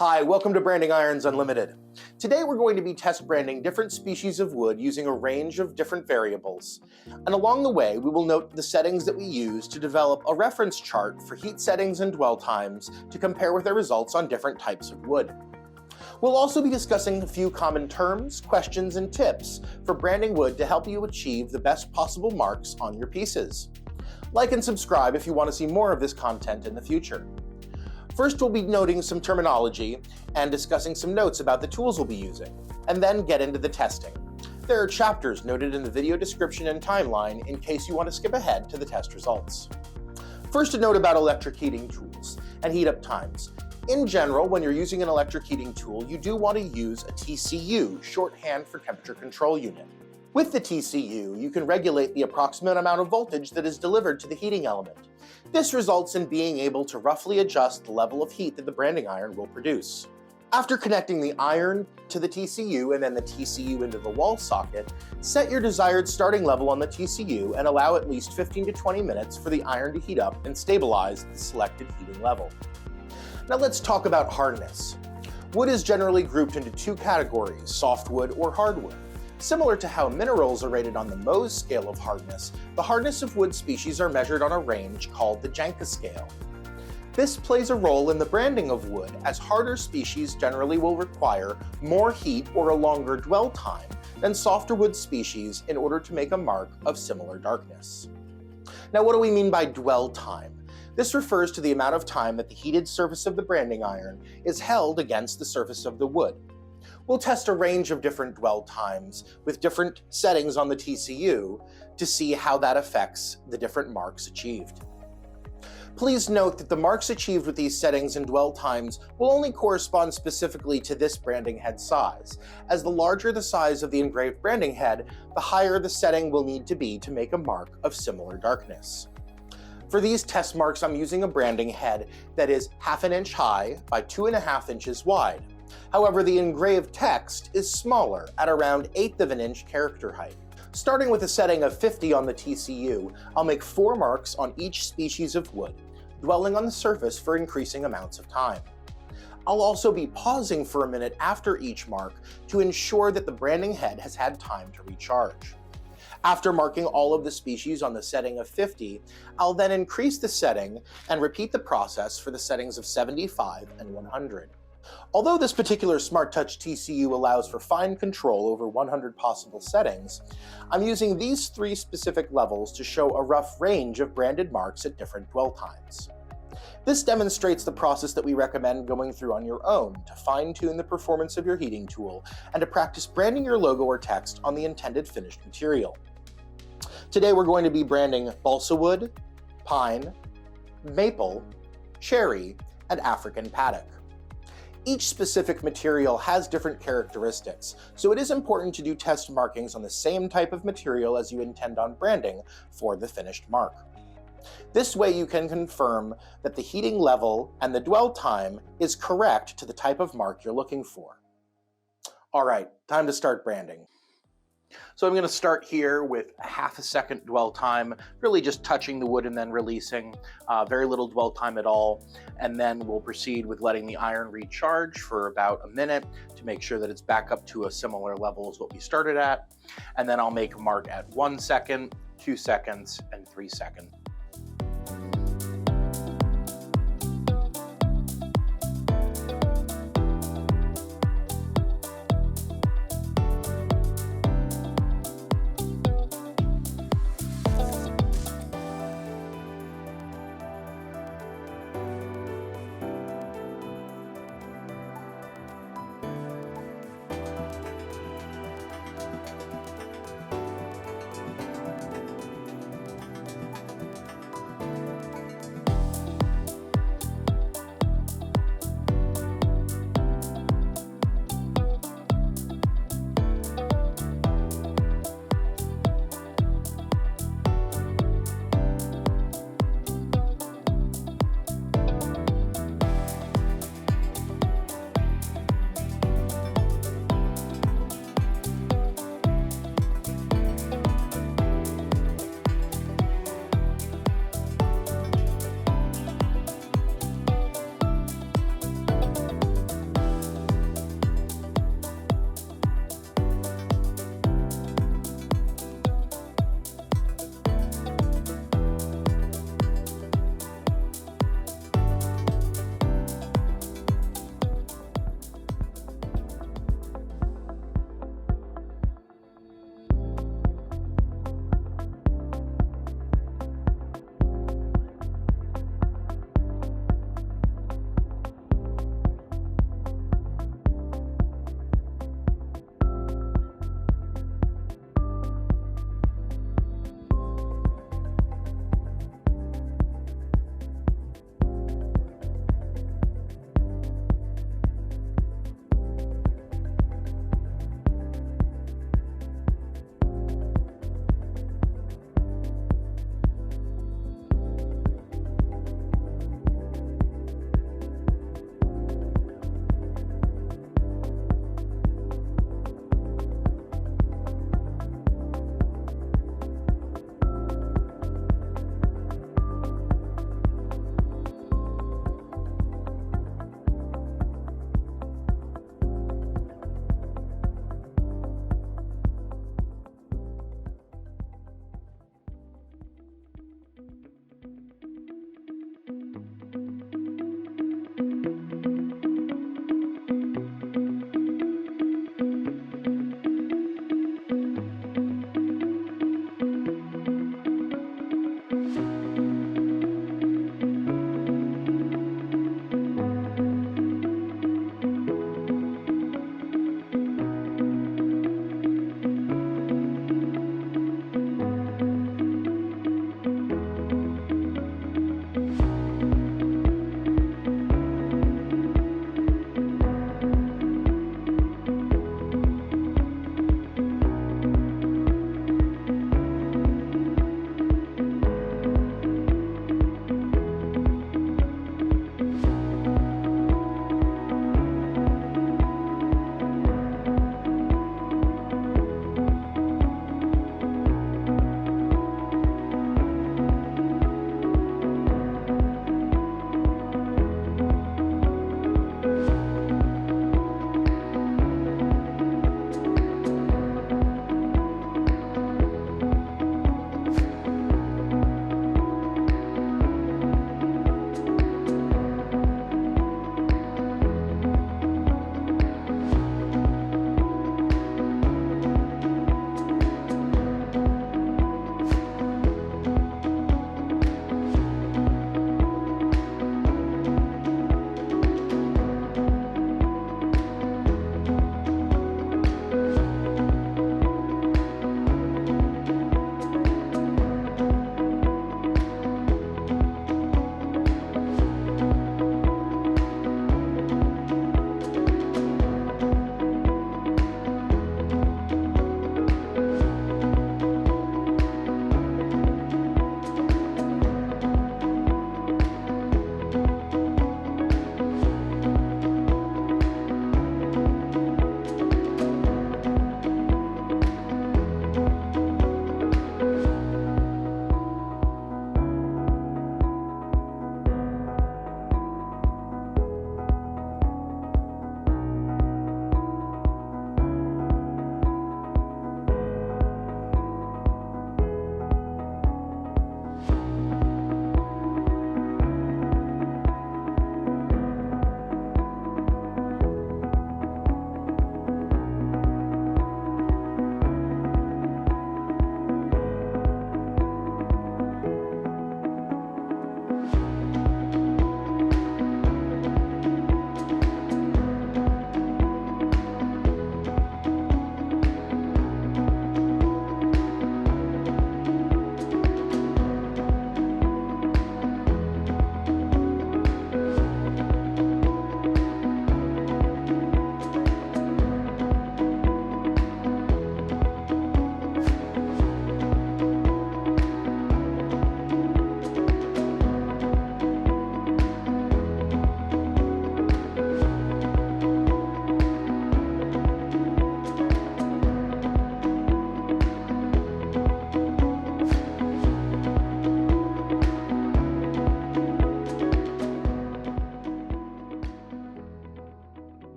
Hi, welcome to Branding Irons Unlimited. Today we're going to be test branding different species of wood using a range of different variables. And along the way, we will note the settings that we use to develop a reference chart for heat settings and dwell times to compare with our results on different types of wood. We'll also be discussing a few common terms, questions, and tips for branding wood to help you achieve the best possible marks on your pieces. Like and subscribe if you want to see more of this content in the future. First, we'll be noting some terminology and discussing some notes about the tools we'll be using, and then get into the testing. There are chapters noted in the video description and timeline in case you want to skip ahead to the test results. First, a note about electric heating tools and heat up times. In general, when you're using an electric heating tool, you do want to use a TCU, shorthand for temperature control unit. With the TCU, you can regulate the approximate amount of voltage that is delivered to the heating element. This results in being able to roughly adjust the level of heat that the branding iron will produce. After connecting the iron to the TCU and then the TCU into the wall socket, set your desired starting level on the TCU and allow at least 15 to 20 minutes for the iron to heat up and stabilize the selected heating level. Now let's talk about hardness. Wood is generally grouped into two categories, softwood or hardwood. Similar to how minerals are rated on the Mohs scale of hardness, the hardness of wood species are measured on a range called the Janka scale. This plays a role in the branding of wood, as harder species generally will require more heat or a longer dwell time than softer wood species in order to make a mark of similar darkness. Now, what do we mean by dwell time? This refers to the amount of time that the heated surface of the branding iron is held against the surface of the wood. We'll test a range of different dwell times with different settings on the TCU to see how that affects the different marks achieved. Please note that the marks achieved with these settings and dwell times will only correspond specifically to this branding head size, as the larger the size of the engraved branding head, the higher the setting will need to be to make a mark of similar darkness. For these test marks, I'm using a branding head that is 1/2 inch high by 2.5 inches wide. However, the engraved text is smaller at around 1/8 inch character height. Starting with a setting of 50 on the TCU, I'll make 4 marks on each species of wood, dwelling on the surface for increasing amounts of time. I'll also be pausing for a minute after each mark to ensure that the branding head has had time to recharge. After marking all of the species on the setting of 50, I'll then increase the setting and repeat the process for the settings of 75 and 100. Although this particular SmartTouch TCU allows for fine control over 100 possible settings, I'm using these 3 specific levels to show a rough range of branded marks at different dwell times. This demonstrates the process that we recommend going through on your own to fine-tune the performance of your heating tool and to practice branding your logo or text on the intended finished material. Today we're going to be branding balsa wood, pine, maple, cherry, and African Padauk. Each specific material has different characteristics, so it is important to do test markings on the same type of material as you intend on branding for the finished mark. This way you can confirm that the heating level and the dwell time is correct to the type of mark you're looking for. All right, time to start branding. So I'm going to start here with 1/2 second dwell time, really just touching the wood and then releasing, very little dwell time at all. And then we'll proceed with letting the iron recharge for about a minute to make sure that it's back up to a similar level as what we started at. And then I'll make a mark at 1 second, 2 seconds, and 3 seconds.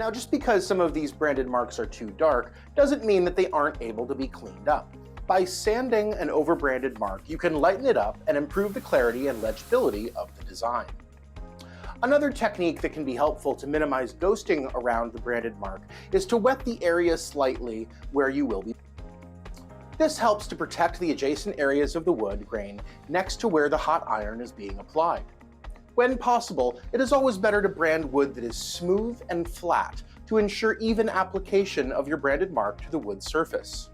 Now, just because some of these branded marks are too dark doesn't mean that they aren't able to be cleaned up. By sanding an over-branded mark, you can lighten it up and improve the clarity and legibility of the design. Another technique that can be helpful to minimize ghosting around the branded mark is to wet the area slightly where you will be. This helps to protect the adjacent areas of the wood grain next to where the hot iron is being applied. When possible, it is always better to brand wood that is smooth and flat to ensure even application of your branded mark to the wood surface.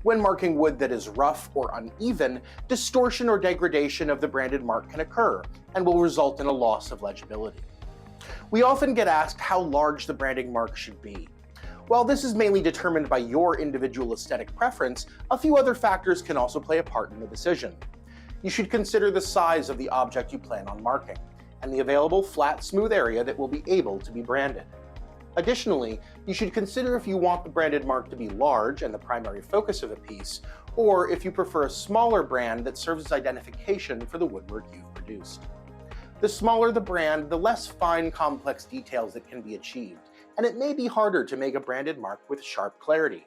When marking wood that is rough or uneven, distortion or degradation of the branded mark can occur and will result in a loss of legibility. We often get asked how large the branding mark should be. While this is mainly determined by your individual aesthetic preference, a few other factors can also play a part in the decision. You should consider the size of the object you plan on marking, and the available flat, smooth area that will be able to be branded. Additionally, you should consider if you want the branded mark to be large and the primary focus of a piece, or if you prefer a smaller brand that serves as identification for the woodwork you've produced. The smaller the brand, the less fine, complex details that can be achieved, and it may be harder to make a branded mark with sharp clarity.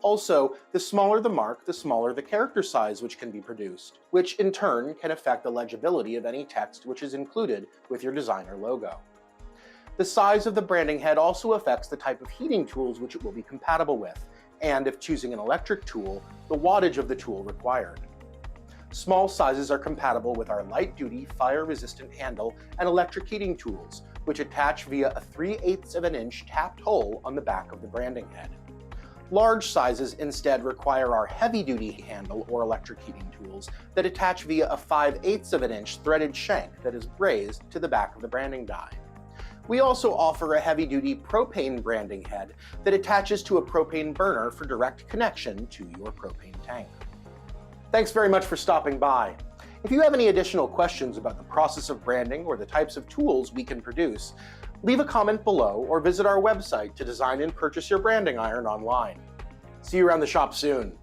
Also, the smaller the mark, the smaller the character size which can be produced, which in turn can affect the legibility of any text which is included with your designer logo. The size of the branding head also affects the type of heating tools which it will be compatible with, and if choosing an electric tool, the wattage of the tool required. Small sizes are compatible with our light-duty, fire-resistant handle and electric heating tools, which attach via a 3/8 of an inch tapped hole on the back of the branding head. Large sizes instead require our heavy-duty handle or electric heating tools that attach via a 5/8 of an inch threaded shank that is brazed to the back of the branding die. We also offer a heavy-duty propane branding head that attaches to a propane burner for direct connection to your propane tank. Thanks very much for stopping by. If you have any additional questions about the process of branding or the types of tools we can produce, leave a comment below or visit our website to design and purchase your branding iron online. See you around the shop soon.